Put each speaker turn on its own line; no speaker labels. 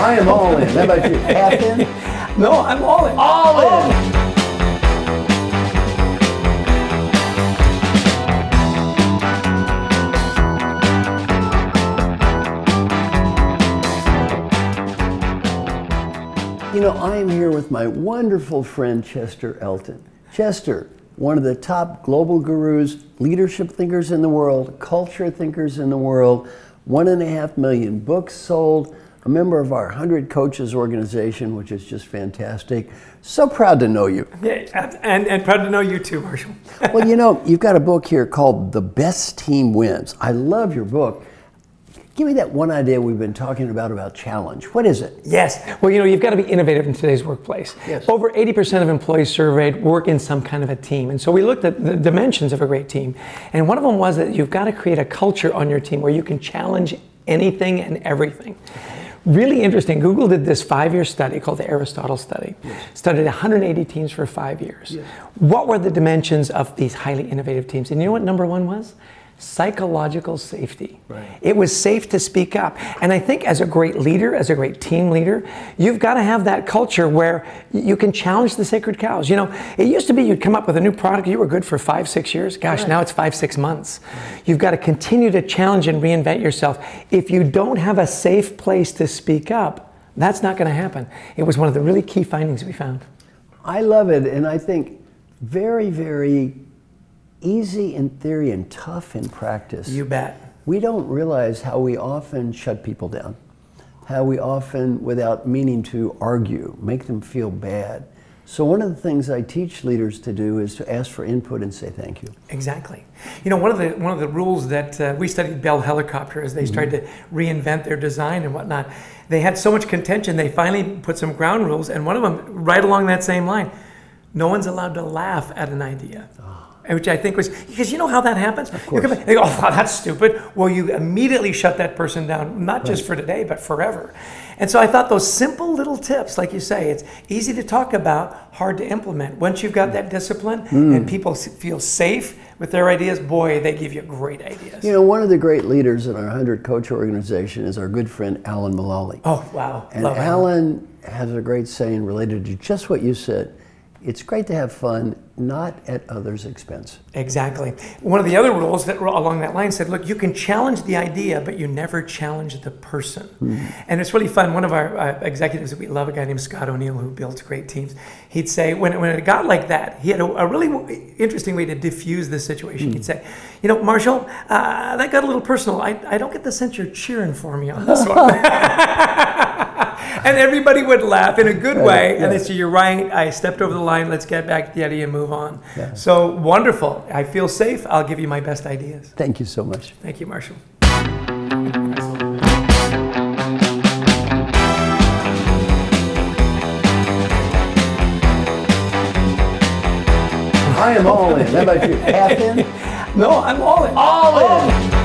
I am all in. How about you? Half in?
No, I'm all in.
All in. You know, I am here with my wonderful friend Chester Elton. Chester, one of the top global gurus, leadership thinkers in the world, culture thinkers in the world, 1.5 million books sold, a member of our 100 Coaches organization, which is just fantastic. So proud to know you.
Yeah, and proud to know you too, Marshall.
Well, you know, you've got a book here called The Best Team Wins. I love your book. Give me that one idea we've been talking about challenge. What is it?
Yes. Well, you know, you've got to be innovative in today's workplace.
Yes.
Over 80% of employees surveyed work in some kind of a team. And so we looked at the dimensions of a great team. And one of them was that you've got to create a culture on your team where you can challenge anything and everything. Really interesting. Google did this 5-year study called the Aristotle study. Yes. Studied 180 teams for 5 years. Yes. What were the dimensions of these highly innovative teams? And you know what number one was? Psychological safety. Right. It was safe to speak up. And I think as a great leader, as a great team leader, you've got to have that culture where you can challenge the sacred cows. You know, it used to be you'd come up with a new product, you were good for 5-6 years. Gosh, right. Now it's 5-6 months. Right. You've got to continue to challenge and reinvent yourself. If you don't have a safe place to speak up, that's not going to happen. It was one of the really key findings we found.
I love it, and I think very, very easy in theory and tough in practice.
You bet.
We don't realize how we often shut people down, how we often, without meaning to argue, make them feel bad. So one of the things I teach leaders to do is to ask for input and say thank you.
Exactly. You know, one of the rules that we studied Bell Helicopter as they started to reinvent their design and whatnot. They had so much contention, they finally put some ground rules, and one of them, right along that same line, no one's allowed to laugh at an idea. Which I think was, because you know how that happens?
Of course.
They go, oh, that's stupid. Well, you immediately shut that person down, not just for today, but forever. And so I thought those simple little tips, like you say, it's easy to talk about, hard to implement. Once you've got that discipline and people feel safe with their ideas, boy, they give you great ideas.
You know, one of the great leaders in our 100 Coach organization is our good friend Alan Mullally.
Oh, wow.
And Alan has a great saying related to just what you said. It's great to have fun, not at others' expense.
Exactly. One of the other rules that along that line said, look, you can challenge the idea, but you never challenge the person. And it's really fun. One of our executives that we love, a guy named Scott O'Neill, who builds great teams, he'd say, when it got like that, he had a really interesting way to diffuse the situation. He'd say, you know, Marshall, that got a little personal. I don't get the sense you're cheering for me on this one. And everybody would laugh in a good way. And they say, you're right, I stepped over the line, let's get back to the idea and move on. Yeah. So wonderful. I feel safe. I'll give you my best ideas.
Thank you so much.
Thank you, Marshall.
I am all in. How about you? Half in?
No, I'm all in.
All in.